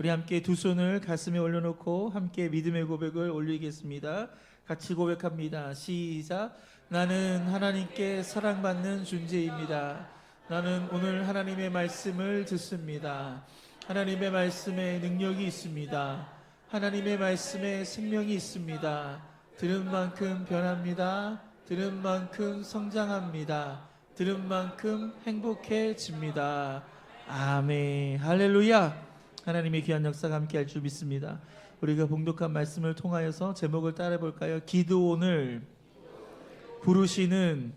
우리 함께 두 손을 가슴에 올려놓고 함께 믿음의 고백을 올리겠습니다. 같이 고백합니다. 시작. 나는 하나님께 사랑받는 존재입니다. 나는 오늘 하나님의 말씀을 듣습니다. 하나님의 말씀에 능력이 있습니다. 하나님의 말씀에 생명이 있습니다. 들은 만큼 변합니다. 들은 만큼 성장합니다. 들은 만큼 행복해집니다. 아멘. 할렐루야. 하나님의 귀한 역사가 함께할 줄 믿습니다. 우리가 봉독한 말씀을 통하여서 제목을 따라 볼까요? 기드온을 부르시는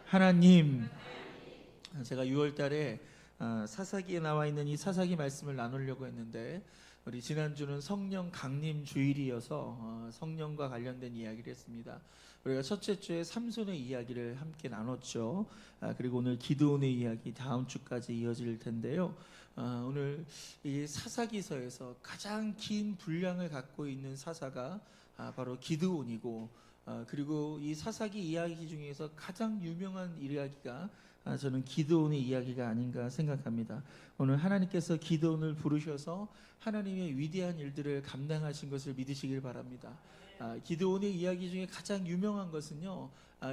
하나님. 제가 6월 달에 사사기에 나와 있는 이 사사기 말씀을 나누려고 했는데, 우리 지난주는 성령 강림 주일이어서 성령과 관련된 이야기를 했습니다. 우리가 첫째 주에 삼손의 이야기를 함께 나눴죠. 그리고 오늘 기드온의 이야기 다음 주까지 이어질 텐데요. 오늘 이 사사기서에서 가장 긴 분량을 갖고 있는 사사가 바로 기드온이고, 그리고 이 사사기 이야기 중에서 가장 유명한 이야기가 저는 기드온의 이야기가 아닌가 생각합니다. 오늘 하나님께서 기드온을 부르셔서 하나님의 위대한 일들을 감당하신 것을 믿으시길 바랍니다. 기드온의 이야기 중에 가장 유명한 것은요,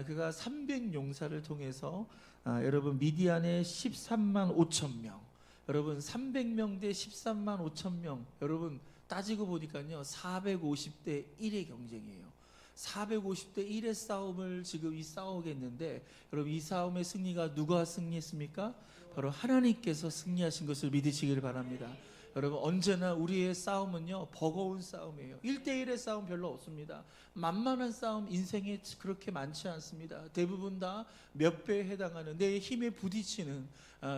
그가 300용사를 통해서 여러분 미디안의 13만 5천 명, 여러분 300명 대 13만 5천 명, 여러분 따지고 보니까요 450대 1의 경쟁이에요. 450대 1의 싸움을 지금 싸우겠는데, 여러분 이 싸움의 승리가 누가 승리했습니까? 바로 하나님께서 승리하신 것을 믿으시길 바랍니다. 여러분 언제나 우리의 싸움은요 버거운 싸움이에요. 1대1의 싸움 별로 없습니다. 만만한 싸움 인생에 그렇게 많지 않습니다. 대부분 다 몇 배에 해당하는, 내 힘에 부딪히는,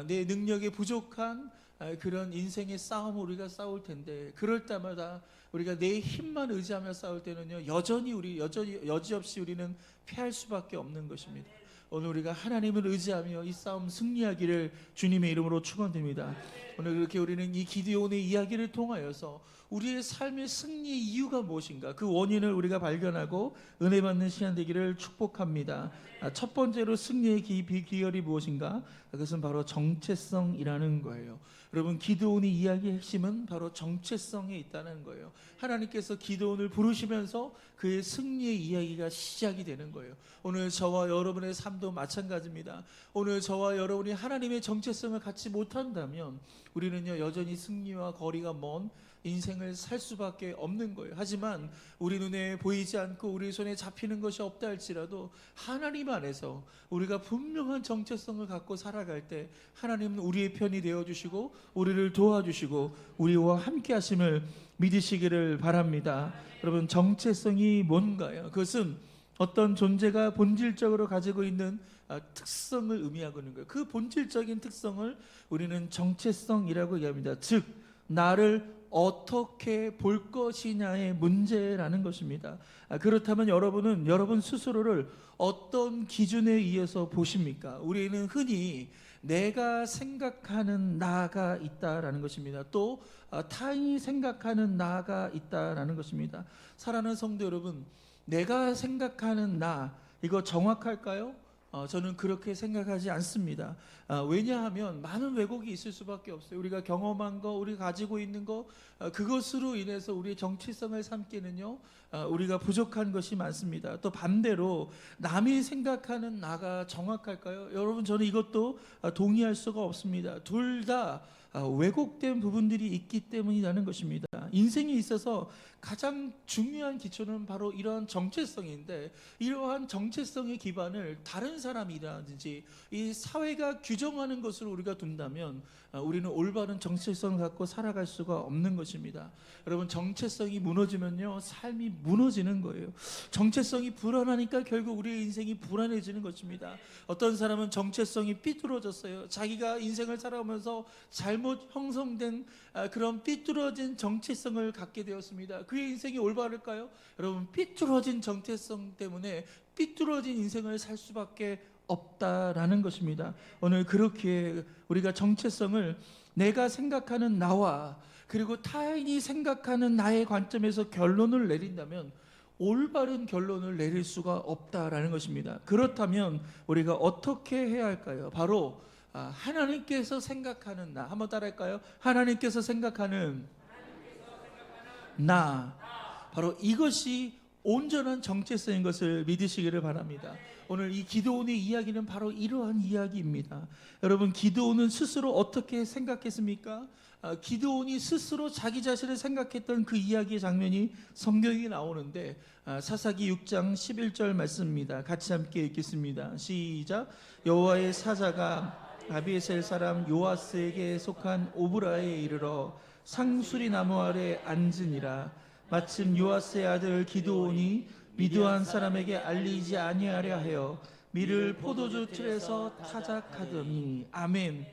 내 능력에 부족한 그런 인생의 싸움을 우리가 싸울 텐데, 그럴 때마다 우리가 내 힘만 의지하며 싸울 때는요 여지없이 우리는 패할 수밖에 없는 것입니다. 오늘 우리가 하나님을 의지하며 이 싸움 승리하기를 주님의 이름으로 축원드립니다. 오늘 그렇게 우리는 이 기드온의 이야기를 통하여서 우리의 삶의 승리의 이유가 무엇인가, 그 원인을 우리가 발견하고 은혜 받는 시간 되기를 축복합니다. 첫 번째로 승리의 비결이 무엇인가? 그것은 바로 정체성이라는 거예요. 여러분 기드온의 이야기의 핵심은 바로 정체성에 있다는 거예요. 하나님께서 기드온을 부르시면서 그의 승리의 이야기가 시작이 되는 거예요. 오늘 저와 여러분의 삶도 마찬가지입니다. 오늘 저와 여러분이 하나님의 정체성을 갖지 못한다면 우리는요 여전히 승리와 거리가 먼 인생을 살 수밖에 없는 거예요. 하지만 우리 눈에 보이지 않고 우리 손에 잡히는 것이 없다 할지라도 하나님 안에서 우리가 분명한 정체성을 갖고 살아갈 때 하나님은 우리의 편이 되어주시고 우리를 도와주시고 우리와 함께 하심을 믿으시기를 바랍니다. 여러분 정체성이 뭔가요? 그것은 어떤 존재가 본질적으로 가지고 있는 특성을 의미하고 있는 거예요. 그 본질적인 특성을 우리는 정체성이라고 얘기합니다. 즉 나를 어떻게 볼 것이냐의 문제라는 것입니다. 그렇다면 여러분은 여러분 스스로를 어떤 기준에 의해서 보십니까? 우리는 흔히 내가 생각하는 나가 있다라는 것입니다. 또 타인이 생각하는 나가 있다라는 것입니다. 사랑하는 성도 여러분, 내가 생각하는 나, 이거 정확할까요? 저는 그렇게 생각하지 않습니다. 왜냐하면 많은 왜곡이 있을 수밖에 없어요. 우리가 경험한 거, 우리가 가지고 있는 거, 그것으로 인해서 우리의 정체성을 삼기는요 우리가 부족한 것이 많습니다. 또 반대로 남이 생각하는 나가 정확할까요? 여러분 저는 이것도 동의할 수가 없습니다. 둘 다 왜곡된 부분들이 있기 때문이라는 것입니다. 인생에 있어서 가장 중요한 기초는 바로 이러한 정체성인데, 이러한 정체성의 기반을 다른 사람이라든지 이 사회가 규정하는 것으로 우리가 둔다면 우리는 올바른 정체성을 갖고 살아갈 수가 없는 것입니다. 여러분 정체성이 무너지면요 삶이 무너지는 거예요. 정체성이 불안하니까 결국 우리의 인생이 불안해지는 것입니다. 어떤 사람은 정체성이 삐뚤어졌어요. 자기가 인생을 살아오면서 잘못 형성된 그런 삐뚤어진 정체성을 갖게 되었습니다. 그의 인생이 올바를까요? 여러분 삐뚤어진 정체성 때문에 삐뚤어진 인생을 살 수밖에 없다라는 것입니다. 오늘 그렇게 우리가 정체성을 내가 생각하는 나와 그리고 타인이 생각하는 나의 관점에서 결론을 내린다면 올바른 결론을 내릴 수가 없다라는 것입니다. 그렇다면 우리가 어떻게 해야 할까요? 바로 하나님께서 생각하는 나. 한번 따라할까요? 하나님께서 생각하는 나. 바로 이것이 온전한 정체성인 것을 믿으시기를 바랍니다. 오늘 이 기드온의 이야기는 바로 이러한 이야기입니다. 여러분, 기드온은 스스로 어떻게 생각했습니까? 기드온이 스스로 자기 자신을 생각했던 그 이야기의 장면이 성경에 나오는데, 사사기 6장 11절 말씀입니다. 같이 함께 읽겠습니다. 시작. 여호와의 사자가 아비에셀 사람 요아스에게 속한 오브라에 이르러 상수리 나무 아래 앉으니라. 마침 요아스의 아들 기드온이 미드안 사람에게 알리지 아니하려 하여 밀을 포도주 틀에서 타작하더니. 아멘.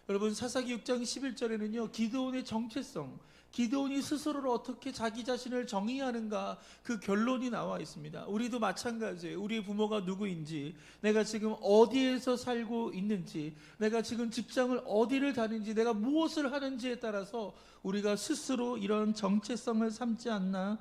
여러분, 사사기 6장 11절에는요 기드온의 정체성, 기드온이 스스로를 어떻게 자기 자신을 정의하는가, 그 결론이 나와 있습니다. 우리도 마찬가지예요. 우리의 부모가 누구인지, 내가 지금 어디에서 살고 있는지, 내가 지금 직장을 어디를 다니는지, 내가 무엇을 하는지에 따라서 우리가 스스로 이런 정체성을 삼지 않나,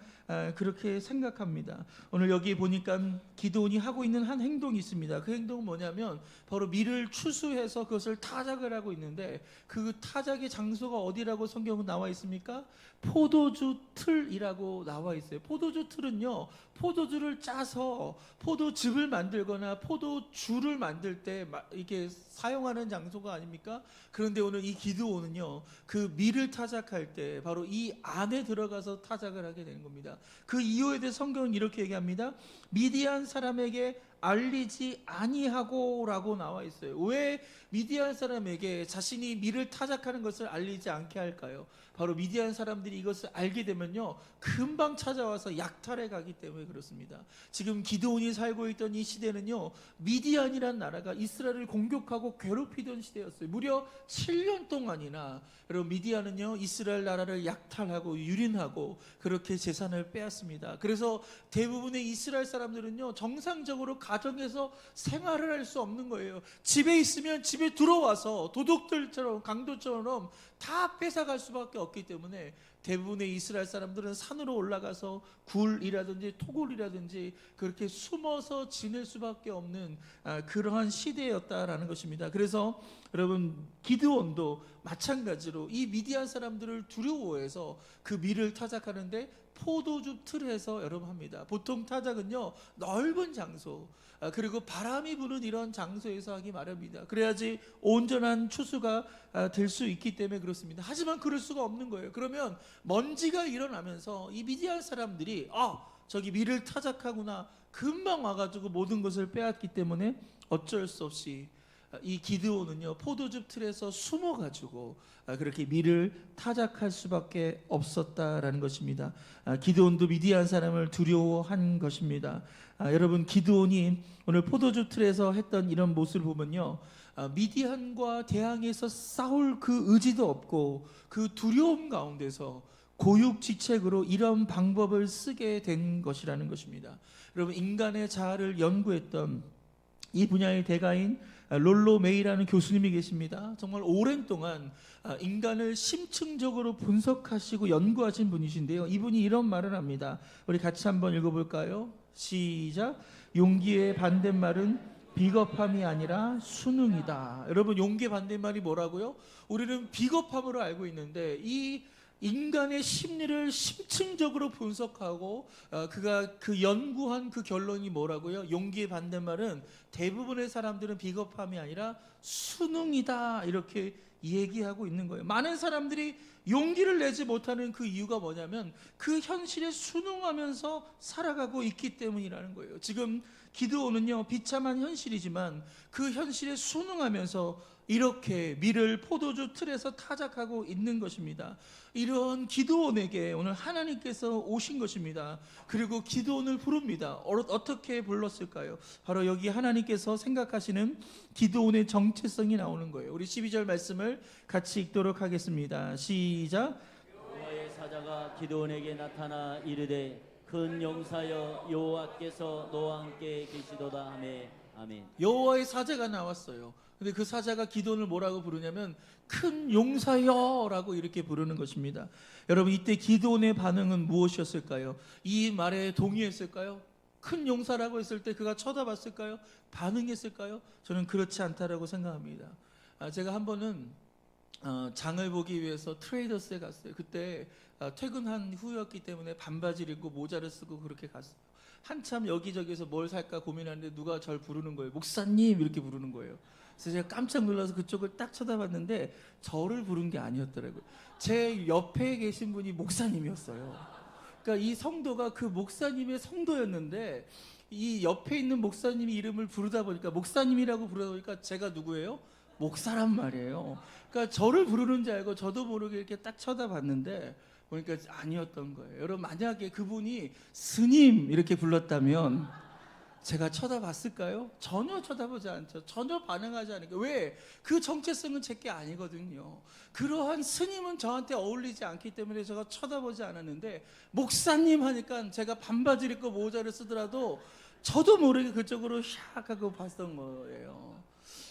그렇게 생각합니다. 오늘 여기 보니까 기드온이 하고 있는 한 행동이 있습니다. 그 행동은 뭐냐면 바로 밀을 추수해서 그것을 타작을 하고 있는데, 그 타작의 장소가 어디라고 성경은 나와 있습니까? 포도주 틀이라고 나와 있어요. 포도주 틀은요, 포도주를 짜서 포도즙을 만들거나 포도주를 만들 때 이게 사용하는 장소가 아닙니까? 그런데 오늘 이 기드온은요, 그 밀을 타작할 때 바로 이 안에 들어가서 타작을 하게 되는 겁니다. 그 이유에 대해 성경은 이렇게 얘기합니다. 미디안 사람에게 알리지 아니하고 라고 나와 있어요. 왜 미디안 사람에게 자신이 밀을 타작하는 것을 알리지 않게 할까요? 바로 미디안 사람들이 이것을 알게 되면요 금방 찾아와서 약탈해 가기 때문에 그렇습니다. 지금 기드온이 살고 있던 이 시대는요, 미디안이란 나라가 이스라엘을 공격하고 괴롭히던 시대였어요. 무려 7년 동안이나 여러분, 미디안은요 이스라엘 나라를 약탈하고 유린하고 그렇게 재산을 빼앗습니다. 그래서 대부분의 이스라엘 사람들은요 정상적으로 가정에서 생활을 할 수 없는 거예요. 집에 있으면 집에 들어와서 도둑들처럼, 강도처럼 다 뺏어갈 수밖에 없기 때문에 대부분의 이스라엘 사람들은 산으로 올라가서 굴이라든지 토굴이라든지 그렇게 숨어서 지낼 수밖에 없는 그러한 시대였다라는 것입니다. 그래서 여러분, 기드온도 마찬가지로 이 미디안 사람들을 두려워해서 그 밀을 타작하는데 포도주 틀에서 여러분 합니다. 보통 타작은요 넓은 장소, 그리고 바람이 부는 이런 장소에서 하기 마련입니다. 그래야지 온전한 추수가 될 수 있기 때문에 그렇습니다. 하지만 그럴 수가 없는 거예요. 그러면 먼지가 일어나면서 이 미디안 사람들이 저기 밀을 타작하구나, 금방 와가지고 모든 것을 빼앗기 때문에 어쩔 수 없이 이 기드온은요 포도즙 틀에서 숨어가지고 그렇게 밀을 타작할 수밖에 없었다라는 것입니다. 기드온도 미디안 사람을 두려워한 것입니다. 여러분, 기드온이 오늘 포도즙 틀에서 했던 이런 모습을 보면요, 미디안과 대항해서 싸울 그 의지도 없고 그 두려움 가운데서 고육지책으로 이런 방법을 쓰게 된 것이라는 것입니다. 여러분, 인간의 자아를 연구했던 이 분야의 대가인 롤로 메이라는 교수님이 계십니다. 정말 오랜 동안 인간을 심층적으로 분석하시고 연구하신 분이신데요, 이분이 이런 말을 합니다. 우리 같이 한번 읽어볼까요? 시작. 용기의 반대말은 비겁함이 아니라 수능이다. 여러분, 용기의 반대말이 뭐라고요? 우리는 비겁함으로 알고 있는데 이 인간의 심리를 심층적으로 분석하고 그가 그 연구한 그 결론이 뭐라고요? 용기의 반대말은 대부분의 사람들은 비겁함이 아니라 수능이다, 이렇게 얘기하고 있는 거예요. 많은 사람들이 용기를 내지 못하는 그 이유가 뭐냐면 그 현실에 순응하면서 살아가고 있기 때문이라는 거예요. 지금 기드온은요 비참한 현실이지만 그 현실에 순응하면서 이렇게 밀을 포도주 틀에서 타작하고 있는 것입니다. 이런 기드온에게 오늘 하나님께서 오신 것입니다. 그리고 기드온을 부릅니다. 어떻게 불렀을까요? 바로 여기 하나님께서 생각하시는 기드온의 정체성이 나오는 거예요. 우리 12절 말씀을 같이 읽도록 하겠습니다. 시작. 여호와의 사자가 기드온에게 나타나 이르되 큰 용사여 여호와께서 너와 함께 계시도다 하매. 아멘. 여호와의 사자가 나왔어요. 근데 그 사자가 기드온을 뭐라고 부르냐면 큰 용사여라고 이렇게 부르는 것입니다. 여러분, 이때 기드온의 반응은 무엇이었을까요? 이 말에 동의했을까요? 큰 용사라고 했을 때 그가 쳐다봤을까요? 반응했을까요? 저는 그렇지 않다라고 생각합니다. 제가 한 번은 장을 보기 위해서 트레이더스에 갔어요. 그때 퇴근한 후였기 때문에 반바지를 입고 모자를 쓰고 그렇게 갔어요. 한참 여기저기서 뭘 살까 고민하는데 누가 절 부르는 거예요. 목사님 이렇게 부르는 거예요. 그래서 제가 깜짝 놀라서 그쪽을 딱 쳐다봤는데 저를 부른 게 아니었더라고요. 제 옆에 계신 분이 목사님이었어요. 그러니까 이 성도가 그 목사님의 성도였는데 이 옆에 있는 목사님이 이름을 부르다 보니까 목사님이라고 부르다 보니까 제가 누구예요? 목사란 말이에요. 그러니까 저를 부르는 줄 알고 저도 모르게 이렇게 딱 쳐다봤는데 보니까 아니었던 거예요. 여러분 만약에 그분이 스님 이렇게 불렀다면 제가 쳐다봤을까요? 전혀 쳐다보지 않죠. 전혀 반응하지 않으니까. 왜? 그 정체성은 제게 아니거든요. 그러한 스님은 저한테 어울리지 않기 때문에 제가 쳐다보지 않았는데 목사님 하니까 제가 반바지를 입고 모자를 쓰더라도 저도 모르게 그쪽으로 샥 하고 봤던 거예요.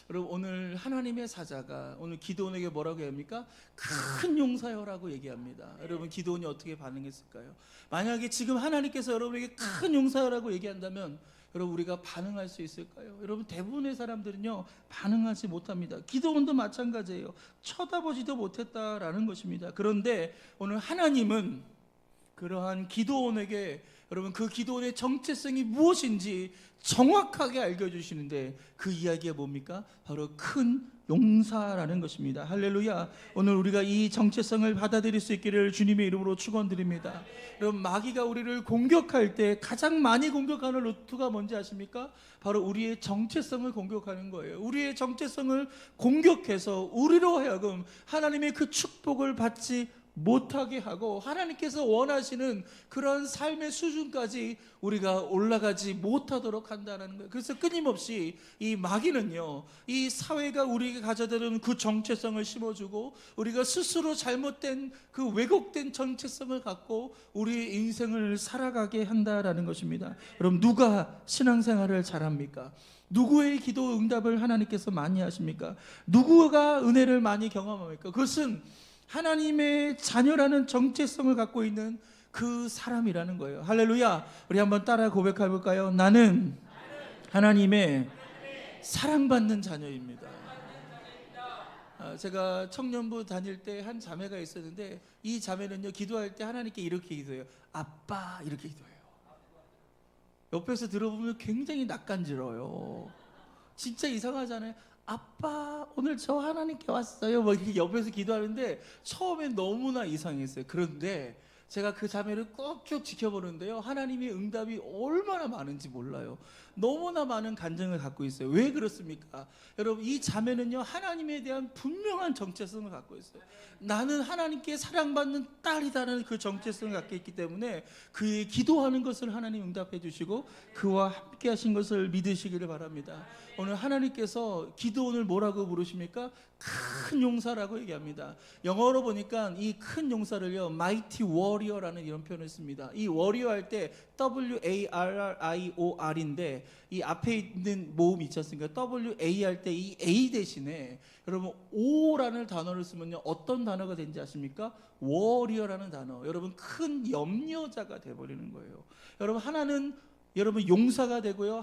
여러분 오늘 하나님의 사자가 오늘 기드온에게 뭐라고 합니까? 큰 용사여라고 얘기합니다. 여러분 기드온이 어떻게 반응했을까요? 만약에 지금 하나님께서 여러분에게 큰 용사여라고 얘기한다면 여러분 우리가 반응할 수 있을까요? 여러분 대부분의 사람들은요 반응하지 못합니다. 기드온도 마찬가지예요. 쳐다보지도 못했다라는 것입니다. 그런데 오늘 하나님은 그러한 기드온에게 여러분 그 기드온의 정체성이 무엇인지 정확하게 알려주시는데 그 이야기가 뭡니까? 바로 큰 용사라는 것입니다. 할렐루야. 오늘 우리가 이 정체성을 받아들일 수 있기를 주님의 이름으로 축원드립니다. 여러분 마귀가 우리를 공격할 때 가장 많이 공격하는 루트가 뭔지 아십니까? 바로 우리의 정체성을 공격하는 거예요. 우리의 정체성을 공격해서 우리로 하여금 하나님의 그 축복을 받지 못하게 하고 하나님께서 원하시는 그런 삶의 수준까지 우리가 올라가지 못하도록 한다는 거예요. 그래서 끊임없이 이 마귀는요 이 사회가 우리에게 가져다주는 그 정체성을 심어주고 우리가 스스로 잘못된 그 왜곡된 정체성을 갖고 우리의 인생을 살아가게 한다라는 것입니다. 여러분 누가 신앙생활을 잘합니까? 누구의 기도 응답을 하나님께서 많이 하십니까? 누구가 은혜를 많이 경험합니까? 그것은 하나님의 자녀라는 정체성을 갖고 있는 그 사람이라는 거예요. 할렐루야. 우리 한번 따라 고백해 볼까요? 나는 하나님의 사랑받는 자녀입니다. 제가 청년부 다닐 때 한 자매가 있었는데 이 자매는요 기도할 때 하나님께 이렇게 기도해요. 아빠 이렇게 기도해요. 옆에서 들어보면 굉장히 낯간지러워요. 진짜 이상하잖아요. 아빠 오늘 저 하나님께 왔어요. 뭐 이렇게 옆에서 기도하는데 처음엔 너무나 이상했어요. 그런데 제가 그 자매를 꾹쭉 지켜보는데요 하나님의 응답이 얼마나 많은지 몰라요. 너무나 많은 간증을 갖고 있어요. 왜 그렇습니까? 여러분 이 자매는요 하나님에 대한 분명한 정체성을 갖고 있어요. 나는 하나님께 사랑받는 딸이라는 그 정체성을 갖고 있기 때문에 그의 기도하는 것을 하나님 응답해 주시고 그와 함께 하신 것을 믿으시기를 바랍니다. 오늘 하나님께서 기드온을 뭐라고 부르십니까? 큰 용사라고 얘기합니다. 영어로 보니까 이 큰 용사를요 mighty warrior라는 이런 표현을 씁니다. 이 warrior 할 때 WARRIOR인데 이 앞에 있는 모음이 있지 않습니까? WA 할 때 이 A 대신에 여러분 O라는 단어를 쓰면요 어떤 단어가 되는지 아십니까? warrior라는 단어. 여러분 큰 염려자가 돼버리는 거예요. 여러분 하나는 여러분 용사가 되고요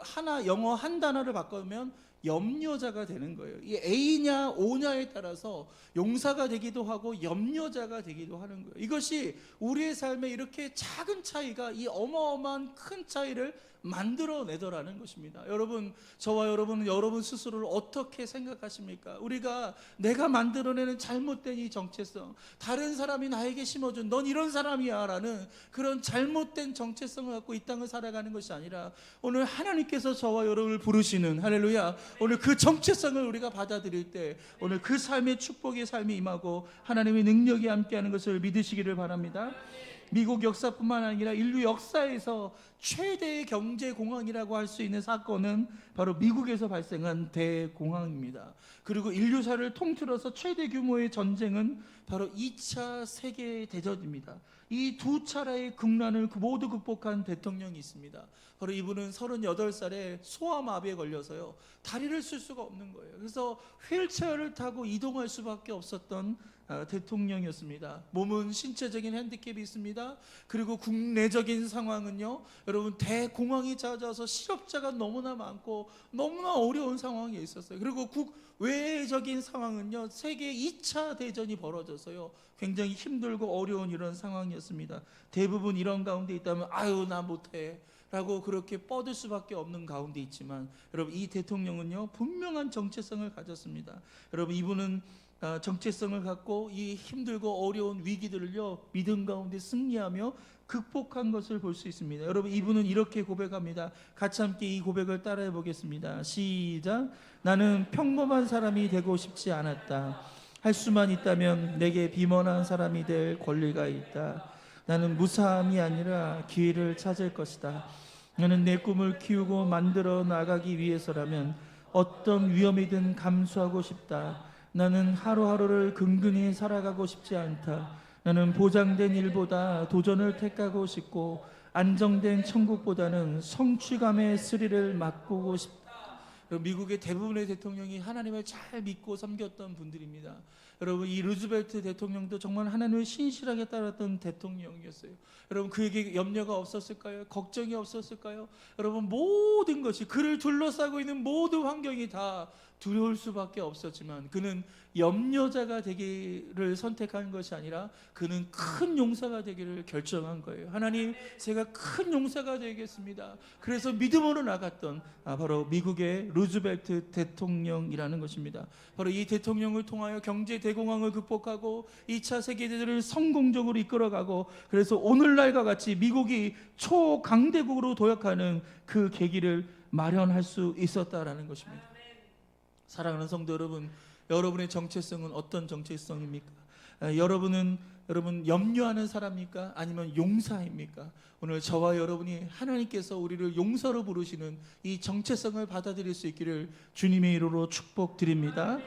하나 영어 한 단어를 바꾸면 염려자가 되는 거예요. 이 A냐 O냐에 따라서 용사가 되기도 하고 염려자가 되기도 하는 거예요. 이것이 우리의 삶에 이렇게 작은 차이가 이 어마어마한 큰 차이를 만들어내더라는 것입니다. 여러분 저와 여러분은 여러분 스스로를 어떻게 생각하십니까? 우리가 내가 만들어내는 잘못된 이 정체성, 다른 사람이 나에게 심어준 넌 이런 사람이야 라는 그런 잘못된 정체성을 갖고 이 땅을 살아가는 것이 아니라 오늘 하나님께서 저와 여러분을 부르시는 할렐루야 오늘 그 정체성을 우리가 받아들일 때 오늘 그 삶의 축복의 삶이 임하고 하나님의 능력이 함께하는 것을 믿으시기를 바랍니다. 미국 역사뿐만 아니라 인류 역사에서 최대의 경제공황이라고 할 수 있는 사건은 바로 미국에서 발생한 대공황입니다. 그리고 인류사를 통틀어서 최대 규모의 전쟁은 바로 2차 세계대전입니다. 이 두 차례의 국난을 모두 극복한 대통령이 있습니다. 바로 이분은 38살에 소아마비에 걸려서요 다리를 쓸 수가 없는 거예요. 그래서 휠체어를 타고 이동할 수밖에 없었던 대통령이었습니다. 몸은 신체적인 핸디캡이 있습니다. 그리고 국내적인 상황은요, 여러분 대공황이 찾아서 실업자가 너무나 많고 너무나 어려운 상황에 있었어요. 그리고 국외적인 상황은요, 세계 2차 대전이 벌어져서요, 굉장히 힘들고 어려운 이런 상황이었습니다. 대부분 이런 가운데 있다면 아유 나 못해 라고 그렇게 뻗을 수밖에 없는 가운데 있지만, 여러분 이 대통령은요 분명한 정체성을 가졌습니다. 여러분 이분은 정체성을 갖고 이 힘들고 어려운 위기들을요 믿음 가운데 승리하며 극복한 것을 볼 수 있습니다. 여러분 이분은 이렇게 고백합니다. 같이 함께 이 고백을 따라해 보겠습니다. 시작. 나는 평범한 사람이 되고 싶지 않았다. 할 수만 있다면 내게 비천한 사람이 될 권리가 있다. 나는 무사함이 아니라 기회를 찾을 것이다. 나는 내 꿈을 키우고 만들어 나가기 위해서라면 어떤 위험이든 감수하고 싶다. 나는 하루하루를 근근히 살아가고 싶지 않다. 나는 보장된 일보다 도전을 택하고 싶고 안정된 천국보다는 성취감의 스릴을 맛보고 싶다. 미국의 대부분의 대통령이 하나님을 잘 믿고 섬겼던 분들입니다. 여러분 이 루즈벨트 대통령도 정말 하나님을 신실하게 따랐던 대통령이었어요. 여러분 그에게 염려가 없었을까요? 걱정이 없었을까요? 여러분 모든 것이 그를 둘러싸고 있는 모든 환경이 다 두려울 수밖에 없었지만 그는 염려자가 되기를 선택한 것이 아니라 그는 큰 용사가 되기를 결정한 거예요. 하나님 제가 큰 용사가 되겠습니다. 그래서 믿음으로 나갔던 바로 미국의 루즈벨트 대통령이라는 것입니다. 바로 이 대통령을 통하여 경제 대공황을 극복하고 2차 세계대전을 성공적으로 이끌어가고 그래서 오늘날과 같이 미국이 초강대국으로 도약하는 그 계기를 마련할 수 있었다라는 것입니다. 사랑하는 성도 여러분, 여러분의 정체성은 어떤 정체성입니까? 여러분 염려하는 사람입니까? 아니면 용사입니까? 오늘 저와 여러분이 하나님께서 우리를 용사로 부르시는 이 정체성을 받아들일 수 있기를 주님의 이름으로 축복드립니다.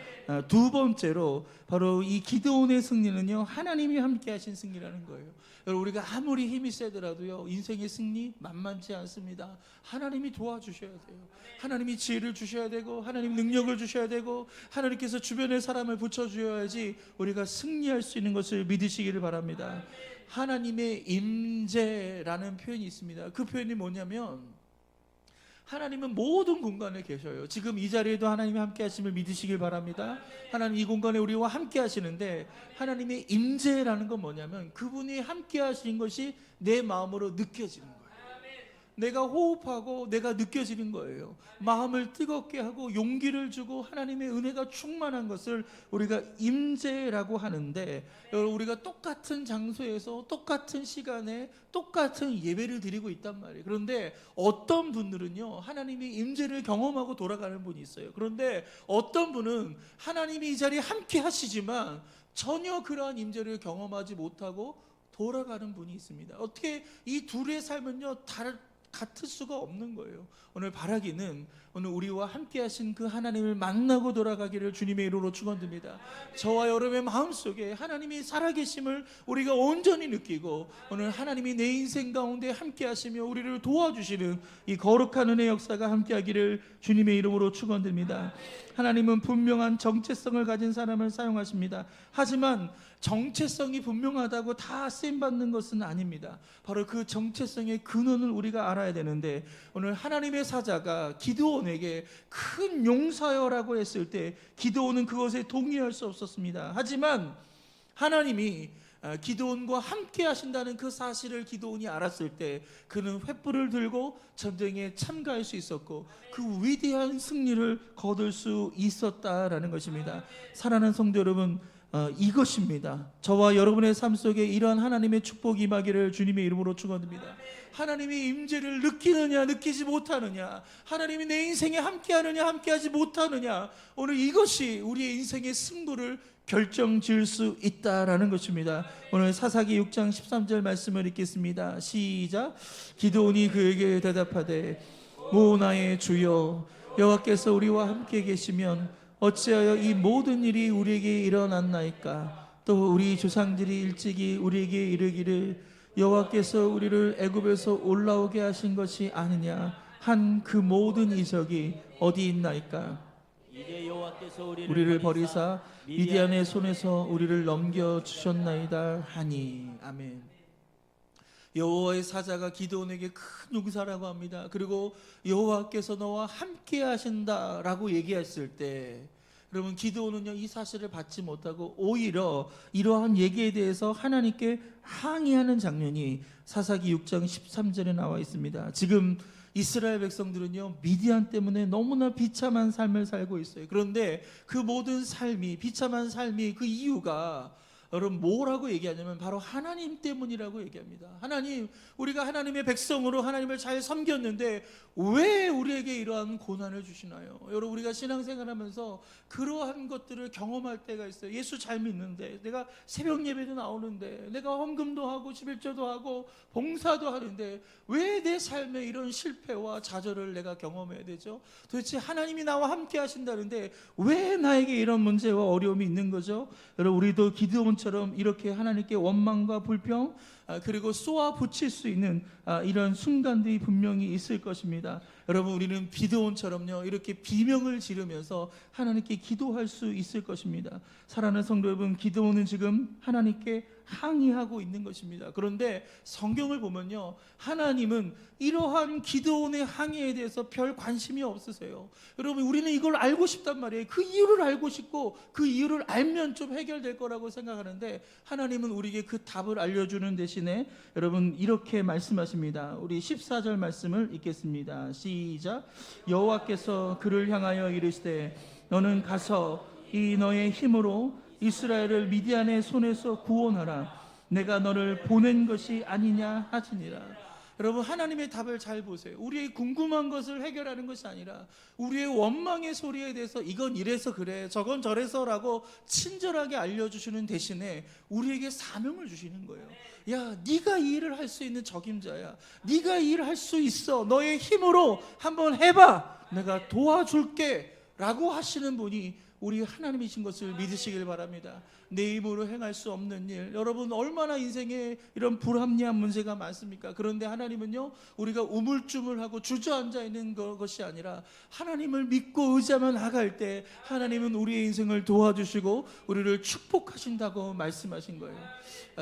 두 번째로 바로 이 기드온의 승리는요 하나님이 함께 하신 승리라는 거예요. 여러분 우리가 아무리 힘이 세더라도요 인생의 승리 만만치 않습니다. 하나님이 도와주셔야 돼요. 하나님이 지혜를 주셔야 되고 하나님 능력을 주셔야 되고 하나님께서 주변의 사람을 붙여주셔야지 우리가 승리할 수 있는 것을 믿으시기를 바랍니다. 하나님의 임재라는 표현이 있습니다. 그 표현이 뭐냐면 하나님은 모든 공간에 계셔요. 지금 이 자리에도 하나님이 함께 하심을 믿으시길 바랍니다. 하나님 이 공간에 우리와 함께 하시는데 하나님의 임재라는 건 뭐냐면 그분이 함께 하신 것이 내 마음으로 느껴지는 거예요. 내가 호흡하고 내가 느껴지는 거예요. 마음을 뜨겁게 하고 용기를 주고 하나님의 은혜가 충만한 것을 우리가 임재라고 하는데 우리가 똑같은 장소에서 똑같은 시간에 똑같은 예배를 드리고 있단 말이에요. 그런데 어떤 분들은요 하나님의 임재를 경험하고 돌아가는 분이 있어요. 그런데 어떤 분은 하나님이 이 자리에 함께 하시지만 전혀 그러한 임재를 경험하지 못하고 돌아가는 분이 있습니다. 어떻게 이 둘의 삶은요 같을 수가 없는 거예요. 오늘 바라기는 오늘 우리와 함께 하신 그 하나님을 만나고 돌아가기를 주님의 이름으로 축원드립니다. 저와 여러분의 마음속에 하나님이 살아계심을 우리가 온전히 느끼고 오늘 하나님이 내 인생 가운데 함께 하시며 우리를 도와주시는 이 거룩한 은혜 역사가 함께 하기를 주님의 이름으로 축원드립니다. 하나님은 분명한 정체성을 가진 사람을 사용하십니다. 하지만 정체성이 분명하다고 다 쓰임받는 것은 아닙니다. 바로 그 정체성의 근원을 우리가 알아야 되는데 오늘 하나님의 사자가 기드온에게 큰 용사여라고 했을 때 기드온은 그것에 동의할 수 없었습니다. 하지만 하나님이 기드온과 함께 하신다는 그 사실을 기드온이 알았을 때 그는 횃불을 들고 전쟁에 참가할 수 있었고 그 위대한 승리를 거둘 수 있었다라는 것입니다. 사랑하는 성도 여러분, 이것입니다. 저와 여러분의 삶 속에 이러한 하나님의 축복이 임하기를 주님의 이름으로 축원드립니다. 하나님의 임재를 느끼느냐 느끼지 못하느냐, 하나님이 내 인생에 함께하느냐 함께하지 못하느냐, 오늘 이것이 우리의 인생의 승부를 결정지을 수 있다라는 것입니다. 오늘 사사기 6장 13절 말씀을 읽겠습니다. 시작. 기드온이 그에게 대답하되 오 나의 주여 여호와께서 우리와 함께 계시면 어찌하여 이 모든 일이 우리에게 일어났나이까? 또 우리 조상들이 일찍이 우리에게 이르기를 여호와께서 우리를 애굽에서 올라오게 하신 것이 아니냐 한 그 모든 이적이 어디 있나이까? 이제 여호와께서 우리를 버리사 미디안의 손에서 우리를 넘겨 주셨나이다 하니. 아멘. 여호와의 사자가 기드온에게 큰 용사라고 합니다. 그리고 여호와께서 너와 함께 하신다라고 얘기했을 때 여러분, 기드온은요 이 사실을 받지 못하고 오히려 이러한 얘기에 대해서 하나님께 항의하는 장면이 사사기 6장 13절에 나와 있습니다. 지금 이스라엘 백성들은요 미디안 때문에 너무나 비참한 삶을 살고 있어요. 그런데 그 모든 삶이, 비참한 삶이, 그 이유가 여러분 뭐라고 얘기하냐면 바로 하나님 때문이라고 얘기합니다. 하나님, 우리가 하나님의 백성으로 하나님을 잘 섬겼는데 왜 우리에게 이러한 고난을 주시나요? 여러분, 우리가 신앙생활하면서 그러한 것들을 경험할 때가 있어요. 예수 잘 믿는데, 내가 새벽 예배도 나오는데, 내가 헌금도 하고 11조도 하고 봉사도 하는데 왜 내 삶에 이런 실패와 좌절을 내가 경험해야 되죠? 도대체 하나님이 나와 함께 하신다는데 왜 나에게 이런 문제와 어려움이 있는 거죠? 여러분, 우리도 기드온처럼 이렇게 하나님께 원망과 불평, 그리고 쏘아 붙일 수 있는 이런 순간들이 분명히 있을 것입니다. 여러분, 우리는 기드온처럼요 이렇게 비명을 지르면서 하나님께 기도할 수 있을 것입니다. 사랑하는 성도 여러분, 기드온은 지금 하나님께 항의하고 있는 것입니다. 그런데 성경을 보면요 하나님은 이러한 기드온의 항의에 대해서 별 관심이 없으세요. 여러분, 우리는 이걸 알고 싶단 말이에요. 그 이유를 알고 싶고 그 이유를 알면 좀 해결될 거라고 생각하는데 하나님은 우리에게 그 답을 알려주는 대신에 여러분 이렇게 말씀하십니다. 우리 14절 말씀을 읽겠습니다. 시작. 여호와께서 그를 향하여 이르시되 너는 가서 이 너의 힘으로 이스라엘을 미디안의 손에서 구원하라. 내가 너를 보낸 것이 아니냐 하시니라. 여러분, 하나님의 답을 잘 보세요. 우리의 궁금한 것을 해결하는 것이 아니라 우리의 원망의 소리에 대해서 이건 이래서 그래, 저건 저래서라고 친절하게 알려주시는 대신에 우리에게 사명을 주시는 거예요. 야, 네가 이 일을 할 수 있는 적임자야. 네가 이 일을 할 수 있어. 너의 힘으로 한번 해봐. 내가 도와줄게 라고 하시는 분이 우리 하나님이신 것을 믿으시길 바랍니다. 내 힘으로 행할 수 없는 일, 여러분 얼마나 인생에 이런 불합리한 문제가 많습니까? 그런데 하나님은요 우리가 우물쭈물하고 주저앉아 있는 것이 아니라 하나님을 믿고 의지하며 나갈 때 하나님은 우리의 인생을 도와주시고 우리를 축복하신다고 말씀하신 거예요.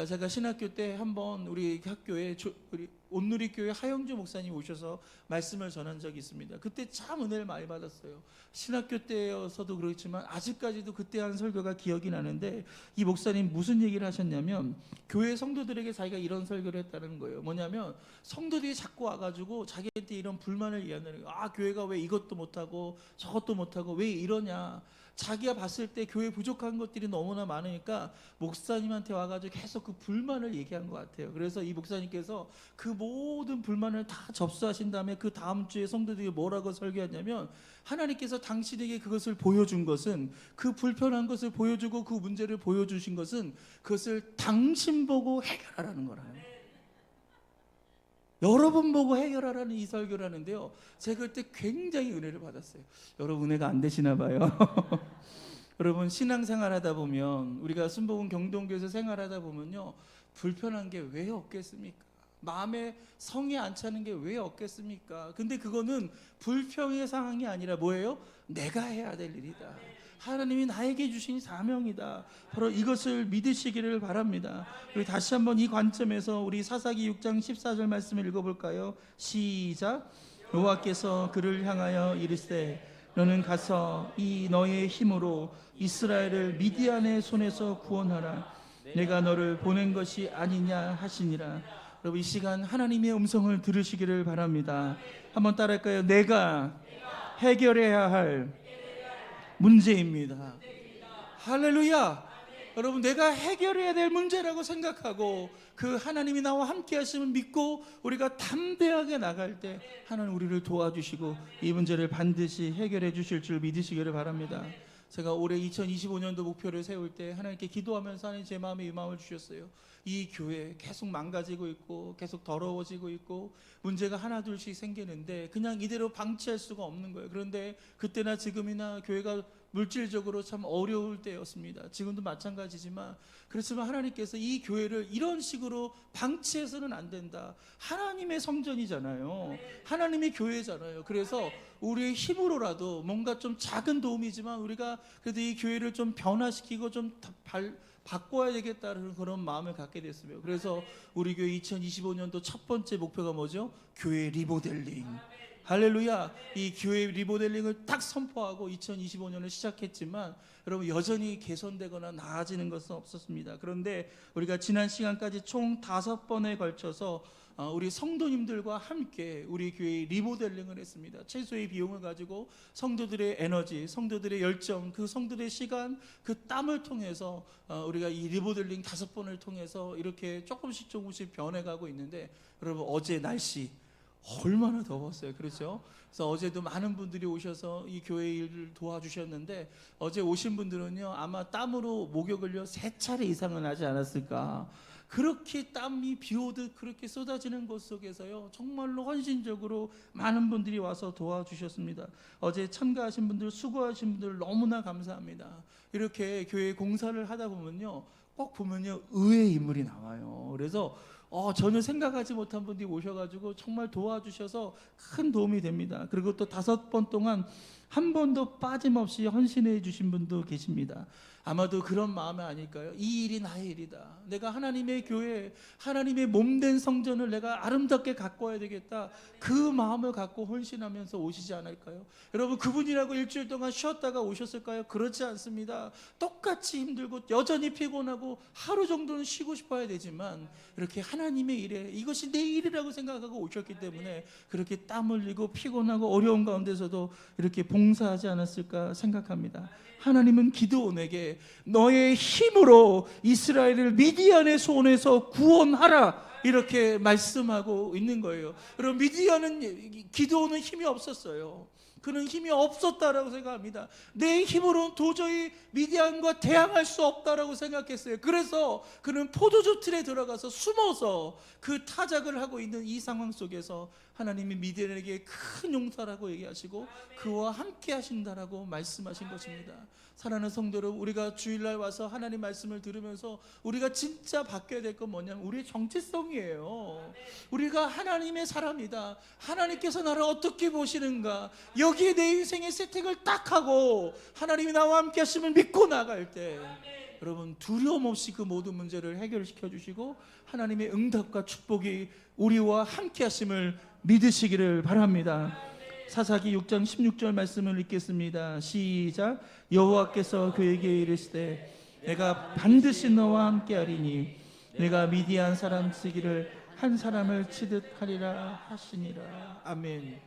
제가 신학교 때 한번 우리 학교에 우리 온누리교회 하영주 목사님 오셔서 말씀을 전한 적이 있습니다. 그때 참 은혜를 많이 받았어요. 신학교 때여서도 그렇지만 아직까지도 그때 한 설교가 기억이 나는데 이 목사님 무슨 얘기를 하셨냐면 교회 성도들에게 자기가 이런 설교를 했다는 거예요. 뭐냐면 성도들이 자꾸 와가지고 자기한테 이런 불만을 얘기하는 거예요. 아, 교회가 왜 이것도 못하고 저것도 못하고 왜 이러냐. 자기가 봤을 때 교회 부족한 것들이 너무나 많으니까 목사님한테 와가지고 계속 그 불만을 얘기한 것 같아요. 그래서 이 목사님께서 그 모든 불만을 다 접수하신 다음에 그 다음 주에 성도들이 뭐라고 설교했냐면 하나님께서 당신에게 그것을 보여준 것은, 그 불편한 것을 보여주고 그 문제를 보여주신 것은 그것을 당신 보고 해결하라는 거라요. 여러분 보고 해결하라는 이 설교를 하는데요, 제가 그때 굉장히 은혜를 받았어요. 여러분 은혜가 안 되시나 봐요. 여러분, 신앙생활 하다 보면, 우리가 순복음 경동교에서 생활하다 보면요 불편한 게 왜 없겠습니까? 마음에 성이 안 차는 게 왜 없겠습니까? 근데 그거는 불평의 상황이 아니라 뭐예요? 내가 해야 될 일이다. 하나님이 나에게 주신 사명이다. 바로 이것을 믿으시기를 바랍니다. 우리 다시 한번 이 관점에서 우리 사사기 6장 14절 말씀을 읽어볼까요? 시작. 여호와께서 그를 향하여 이르시되 너는 가서 이 너의 힘으로 이스라엘을 미디안의 손에서 구원하라. 내가 너를 보낸 것이 아니냐 하시니라. 여러분, 이 시간 하나님의 음성을 들으시기를 바랍니다. 한번 따라할까요? 내가 해결해야 할 문제입니다. 할렐루야. 여러분, 내가 해결해야 될 문제라고 생각하고 그 하나님이 나와 함께 하심을 믿고 우리가 담대하게 나갈 때 하나님 우리를 도와주시고 이 문제를 반드시 해결해 주실 줄 믿으시기를 바랍니다. 제가 올해 2025년도 목표를 세울 때 하나님께 기도하면서 하나님 제 마음에 이 마음을 주셨어요. 이 교회 계속 망가지고 있고 계속 더러워지고 있고 문제가 하나 둘씩 생기는데 그냥 이대로 방치할 수가 없는 거예요. 그런데 그때나 지금이나 교회가 물질적으로 참 어려울 때였습니다. 지금도 마찬가지지만, 그렇지만 하나님께서 이 교회를 이런 식으로 방치해서는 안 된다. 하나님의 성전이잖아요. 하나님의 교회잖아요. 그래서 우리의 힘으로라도 뭔가 좀 작은 도움이지만 우리가 그래도 이 교회를 좀 변화시키고 좀 바꿔야 되겠다는 그런 마음을 갖게 됐어요. 그래서 우리 교회 2025년도 첫 번째 목표가 뭐죠? 교회 리모델링. 할렐루야. 이 교회 리모델링을 딱 선포하고 2025년을 시작했지만 여러분 여전히 개선되거나 나아지는 것은 없었습니다. 그런데 우리가 지난 시간까지 총 5번에 걸쳐서 우리 성도님들과 함께 우리 교회의 리모델링을 했습니다. 최소의 비용을 가지고 성도들의 에너지, 성도들의 열정, 그 성도들의 시간, 그 땀을 통해서 우리가 이 리모델링 5번을 통해서 이렇게 조금씩 변해가고 있는데, 여러분 어제 날씨 얼마나 더웠어요. 그렇죠? 그래서 어제도 많은 분들이 오셔서 이 교회 일을 도와주셨는데, 어제 오신 분들은요 아마 땀으로 목욕을요 3차례 이상은 하지 않았을까. 그렇게 땀이 비 오듯 그렇게 쏟아지는 곳 속에서요 정말로 헌신적으로 많은 분들이 와서 도와주셨습니다. 어제 참가하신 분들, 수고하신 분들 너무나 감사합니다. 이렇게 교회 공사를 하다 보면요 꼭 보면요 의외의 인물이 나와요. 그래서 전혀 생각하지 못한 분들이 오셔가지고 정말 도와주셔서 큰 도움이 됩니다. 그리고 또 5번 동안 한 번도 빠짐없이 헌신해 주신 분도 계십니다. 아마도 그런 마음이 아닐까요? 이 일이 나의 일이다. 내가 하나님의 교회, 하나님의 몸된 성전을 내가 아름답게 가꿔야 되겠다. 그 마음을 갖고 헌신하면서 오시지 않을까요? 여러분 그분이라고 일주일 동안 쉬었다가 오셨을까요? 그렇지 않습니다. 똑같이 힘들고 여전히 피곤하고 하루 정도는 쉬고 싶어야 되지만 이렇게 하나님의 일에 이것이 내 일이라고 생각하고 오셨기 때문에 그렇게 땀 흘리고 피곤하고 어려운 가운데서도 이렇게 봉사하지 않았을까 생각합니다. 하나님은 기드온에게 너의 힘으로 이스라엘을 미디안의 손에서 구원하라 이렇게 말씀하고 있는 거예요. 여러분 기드온은 힘이 없었어요. 그는 힘이 없었다라고 생각합니다. 내 힘으로는 도저히 미디안과 대항할 수 없다라고 생각했어요. 그래서 그는 포도주 틀에 들어가서 숨어서 그 타작을 하고 있는 이 상황 속에서 하나님이 미디안에게 큰 용서라고 얘기하시고 그와 함께 하신다라고 말씀하신 것입니다. 사랑하는 성도 여러분, 우리가 주일날 와서 하나님 말씀을 들으면서 우리가 진짜 바뀌어야 될 건 뭐냐면 우리의 정체성이에요. 우리가 하나님의 사람이다. 하나님께서 나를 어떻게 보시는가, 여기에 내 인생의 세팅을 딱 하고 하나님이 나와 함께 하심을 믿고 나갈 때 여러분 두려움 없이 그 모든 문제를 해결시켜 주시고 하나님의 응답과 축복이 우리와 함께 하심을 믿으시기를 바랍니다. 사사기 6장 16절 말씀을 읽겠습니다. 시작. 여호와께서 그에게 이르시되 내가 반드시 너와 함께 하리니 내가 미디안 사람 치기를 한 사람을 치듯 하리라 하시니라. 아멘.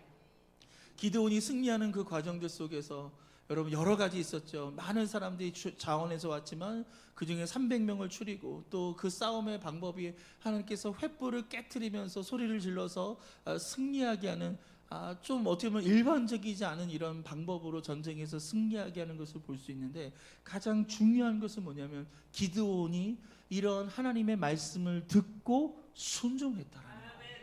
기드온이 승리하는 그 과정들 속에서 여러분 여러 가지 있었죠. 많은 사람들이 자원해서 왔지만 그 중에 300명을 추리고 또 그 싸움의 방법이 하나님께서 횃불을 깨트리면서 소리를 질러서 승리하게 하는 좀 어떻게 보면 일반적이지 않은 이런 방법으로 전쟁에서 승리하게 하는 것을 볼 수 있는데, 가장 중요한 것은 뭐냐면 기드온이 이런 하나님의 말씀을 듣고 순종했다라는 거예요.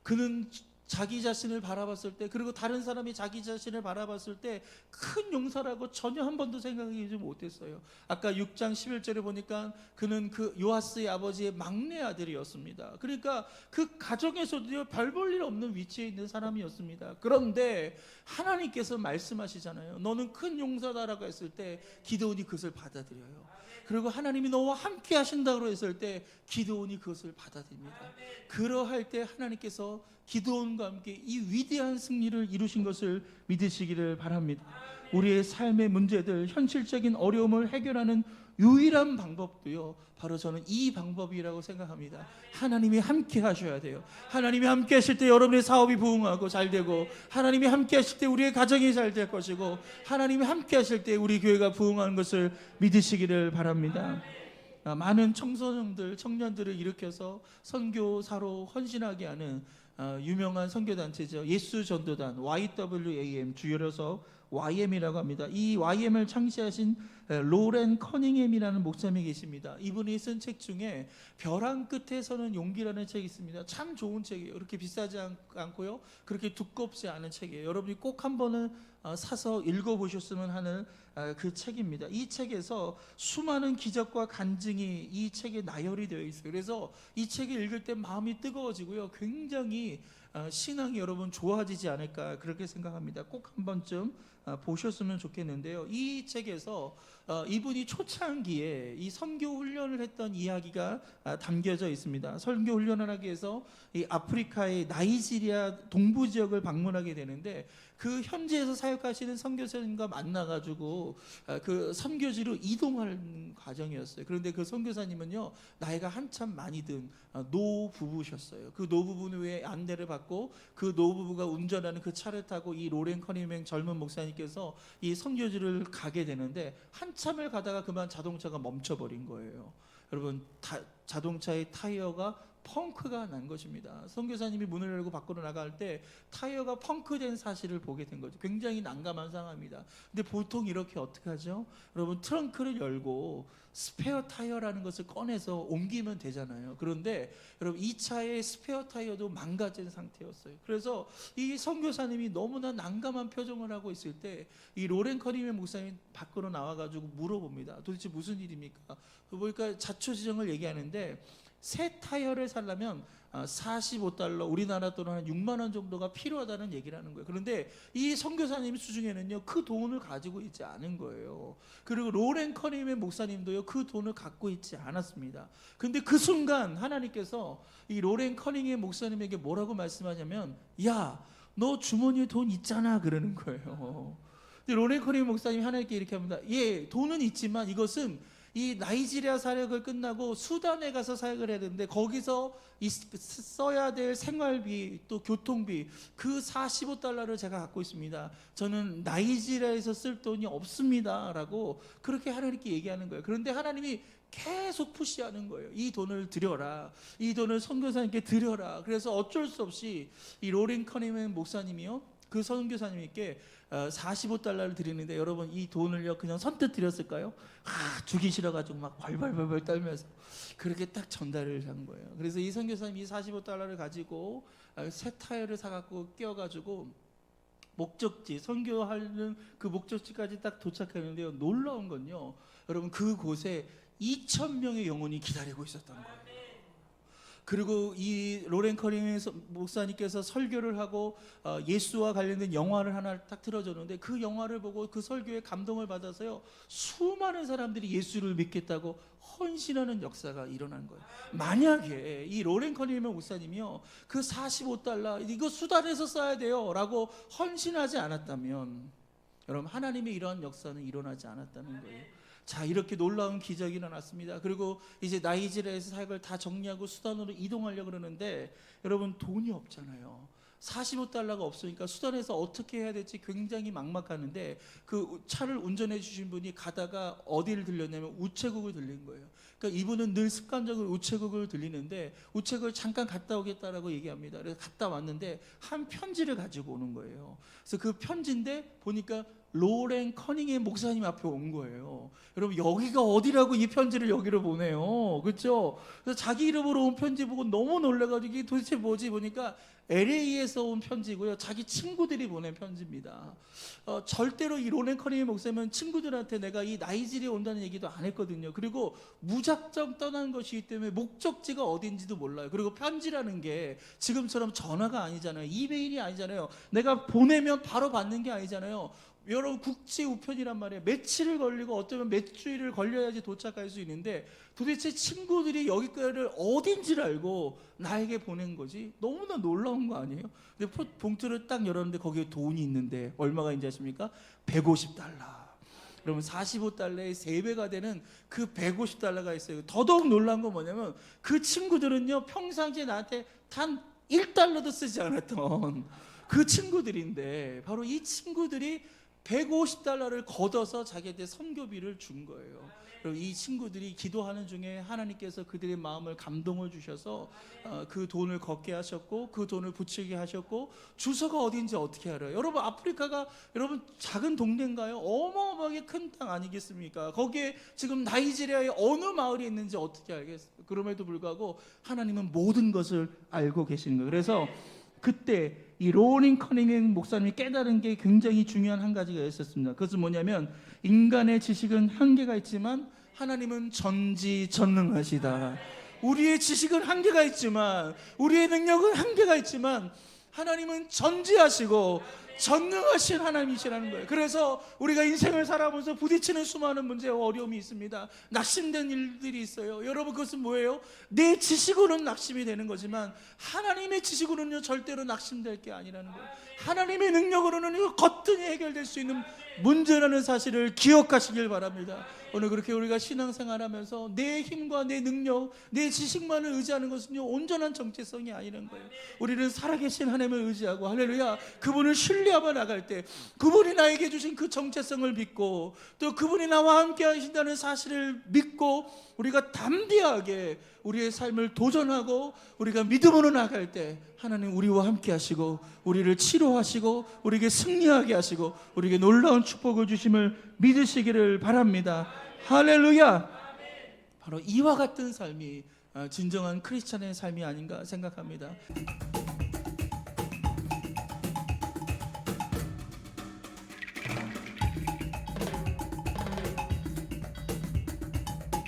그는 자기 자신을 바라봤을 때, 그리고 다른 사람이 자기 자신을 바라봤을 때 큰 용서라고 전혀 한 번도 생각하지 못했어요. 아까 6장 11절에 보니까 그는 그 요아스의 아버지의 막내 아들이었습니다. 그러니까 그 가정에서도 별 볼 일 없는 위치에 있는 사람이었습니다. 그런데 하나님께서 말씀하시잖아요. 너는 큰 용서다라고 했을 때 기드온이 그것을 받아들여요. 그리고 하나님이 너와 함께 하신다고 했을 때 기드온이 그것을 받아들입니다. 그러할 때 하나님께서 기드온과 함께 이 위대한 승리를 이루신 것을 믿으시기를 바랍니다. 우리의 삶의 문제들, 현실적인 어려움을 해결하는 유일한 방법도요, 바로 저는 이 방법이라고 생각합니다. 하나님이 함께 하셔야 돼요. 하나님이 함께 하실 때 여러분의 사업이 부흥하고 잘 되고, 하나님이 함께 하실 때 우리의 가정이 잘 될 것이고, 하나님이 함께 하실 때 우리 교회가 부흥하는 것을 믿으시기를 바랍니다. 많은 청년들을 일으켜서 선교사로 헌신하게 하는 유명한 선교단체죠. 예수전도단 YWAM, 줄여서 YM이라고 합니다. 이 YM을 창시하신 로렌 커닝햄이라는 목사님이 계십니다. 이분이 쓴 책 중에 벼랑 끝에 서는 용기라는 책이 있습니다. 참 좋은 책이에요. 그렇게 비싸지 않고요, 그렇게 두껍지 않은 책이에요. 여러분이 꼭 한 번은 사서 읽어보셨으면 하는 그 책입니다. 이 책에서 수많은 기적과 간증이 이 책에 나열이 되어 있어요. 그래서 이 책을 읽을 때 마음이 뜨거워지고요, 굉장히 신앙이 여러분 좋아지지 않을까 그렇게 생각합니다. 꼭 한 번쯤 보셨으면 좋겠는데요. 이 책에서 이분이 초창기에 이 선교 훈련을 했던 이야기가 담겨져 있습니다. 선교 훈련을 하기 위해서 이 아프리카의 나이지리아 동부 지역을 방문하게 되는데, 그 현지에서 사역하시는 선교사님과 만나가지고 그 선교지로 이동하는 과정이었어요. 그런데 그 선교사님은요, 나이가 한참 많이 든 노부부셨어요. 그 노부부는 왜 안내를 받고 그 노부부가 운전하는 그 차를 타고 이 로렌 커닝햄 젊은 목사님께서 이 선교지를 가게 되는데, 한참을 가다가 그만 자동차가 멈춰버린 거예요. 여러분, 자동차의 타이어가 펑크가 난 것입니다. 선교사님이 문을 열고 밖으로 나갈 때 타이어가 펑크된 사실을 보게 된 거죠. 굉장히 난감한 상황입니다. 근데 보통 이렇게 어떻게 하죠? 여러분, 트렁크를 열고 스페어 타이어라는 것을 꺼내서 옮기면 되잖아요. 그런데 여러분, 이 차의 스페어 타이어도 망가진 상태였어요. 그래서 이 선교사님이 너무나 난감한 표정을 하고 있을 때 이 로렌 커닝햄 목사님이 밖으로 나와가지고 물어봅니다. 도대체 무슨 일입니까? 보니까 자초지종을 얘기하는데, 새 타이어를 사려면 $45, 우리나라 돈으로 한 6만 원 정도가 필요하다는 얘기를 하는 거예요. 그런데 이 선교사님 수중에는요, 그 돈을 가지고 있지 않은 거예요. 그리고 로렌 커닝햄 목사님도요, 그 돈을 갖고 있지 않았습니다. 근데 그 순간 하나님께서 이 로렌 커닝햄 목사님에게 뭐라고 말씀하냐면, 야, 너 주머니에 돈 있잖아, 그러는 거예요. 근데 로렌 커닝햄 목사님이 하나님께 이렇게 합니다. 예, 돈은 있지만 이것은 이 나이지리아 사역을 끝나고 수단에 가서 사역을 해야 되는데, 거기서 써야 될 생활비 또 교통비, 그 $45를 제가 갖고 있습니다. 저는 나이지리아에서 쓸 돈이 없습니다 라고 그렇게 하나님께 얘기하는 거예요. 그런데 하나님이 계속 푸시하는 거예요. 이 돈을 드려라, 이 돈을 선교사님께 드려라. 그래서 어쩔 수 없이 이 로렌 커닝햄 목사님이요, 그 선교사님께 $45를 드리는데, 여러분, 이 돈을요 그냥 선뜻 드렸을까요? 주기 싫어가지고 막 벌벌벌벌 떨면서 그렇게 딱 전달을 한 거예요. 그래서 이 선교사님이 이 $45를 가지고 새 타이어를 사갖고 끼워가지고 목적지, 선교하는 그 목적지까지 딱 도착했는데요, 놀라운 건요, 여러분, 그곳에 2,000명의 영혼이 기다리고 있었던 거예요. 그리고 이 로렌 커닝햄 목사님께서 설교를 하고 예수와 관련된 영화를 하나 딱 틀어줬는데, 그 영화를 보고 그 설교에 감동을 받아서요, 수많은 사람들이 예수를 믿겠다고 헌신하는 역사가 일어난 거예요. 만약에 이 로렌 커닝햄 목사님이요, 그 $45 이거 수단에서 써야 돼요 라고 헌신하지 않았다면, 여러분, 하나님의 이러한 역사는 일어나지 않았다는 거예요. 자, 이렇게 놀라운 기적이 일어났습니다. 그리고 이제 나이지리아에서 사역을 다 정리하고 수단으로 이동하려고 그러는데, 여러분, 돈이 없잖아요. $45가 없으니까 수단에서 어떻게 해야 될지 굉장히 막막하는데, 그 차를 운전해 주신 분이 가다가 어디를 들렸냐면 우체국을 들린 거예요. 그러니까 이분은 늘 습관적으로 우체국을 들리는데, 우체국을 잠깐 갔다 오겠다라고 얘기합니다. 그래서 갔다 왔는데 한 편지를 가지고 오는 거예요. 그래서 그 편지인데 보니까 로렌 커닝햄 목사님 앞에 온 거예요. 여러분, 여기가 어디라고 이 편지를 여기로 보내요, 그렇죠? 그래서 자기 이름으로 온 편지 보고 너무 놀라가지고 이게 도대체 뭐지 보니까 LA에서 온 편지고요, 자기 친구들이 보낸 편지입니다. 절대로 이 로렌 커닝햄 목사님은 친구들한테 내가 이 나이지리아에 온다는 얘기도 안 했거든요. 그리고 무작정 떠난 것이기 때문에 목적지가 어딘지도 몰라요. 그리고 편지라는 게 지금처럼 전화가 아니잖아요, 이메일이 아니잖아요, 내가 보내면 바로 받는 게 아니잖아요. 여러분, 국제 우편이란 말이에요. 며칠을 걸리고 어쩌면 몇 주일을 걸려야지 도착할 수 있는데, 도대체 친구들이 여기까지를 어딘지를 알고 나에게 보낸 거지? 너무나 놀라운 거 아니에요? 근데 봉투를 딱 열었는데 거기에 돈이 있는데 얼마가 있는지 아십니까? $150. 여러분, $45의 3배가 되는 그 $150가 있어요. 더더욱 놀라운 건 뭐냐면, 그 친구들은요, 평상시에 나한테 단 $1도 쓰지 않았던 그 친구들인데, 바로 이 친구들이 $150를 걷어서 자기한테 선교비를 준 거예요. 그리고 이 친구들이 기도하는 중에 하나님께서 그들의 마음을 감동을 주셔서 그 돈을 걷게 하셨고 그 돈을 붙이게 하셨고 주소가 어딘지 어떻게 알아요? 여러분 아프리카가 여러분 작은 동네인가요? 어마어마하게 큰 땅 아니겠습니까? 거기에 지금 나이지리아의 어느 마을이 있는지 어떻게 알겠어요? 그럼에도 불구하고 하나님은 모든 것을 알고 계시는 거예요. 그래서 그때 이 로링 커닝햄 목사님이 깨달은 게 굉장히 중요한 한 가지가 있었습니다. 그것은 뭐냐면 인간의 지식은 한계가 있지만 하나님은 전지전능하시다. 우리의 지식은 한계가 있지만 우리의 능력은 한계가 있지만 하나님은 전지하시고 전능하신 하나님이시라는 거예요. 그래서 우리가 인생을 살아보면서 부딪히는 수많은 문제와 어려움이 있습니다. 낙심된 일들이 있어요. 여러분 그것은 뭐예요? 내 지식으로는 낙심이 되는 거지만 하나님의 지식으로는요 절대로 낙심될 게 아니라는 거예요. 하나님의 능력으로는 이거 거뜬히 해결될 수 있는 문제라는 사실을 기억하시길 바랍니다. 오늘 그렇게 우리가 신앙생활하면서 내 힘과 내 능력, 내 지식만을 의지하는 것은요 온전한 정체성이 아니라는 거예요. 우리는 살아계신 하나님을 의지하고 할렐루야 그분을 신뢰하며 나갈 때 그분이 나에게 주신 그 정체성을 믿고 또 그분이 나와 함께 하신다는 사실을 믿고 우리가 담대하게 우리의 삶을 도전하고 우리가 믿음으로 나갈 때 하나님 우리와 함께 하시고 우리를 치료하시고 우리에게 승리하게 하시고 우리에게 놀라운 축복을 주심을 믿으시기를 바랍니다. 할렐루야. 바로 이와 같은 삶이 진정한 크리스찬의 삶이 아닌가 생각합니다.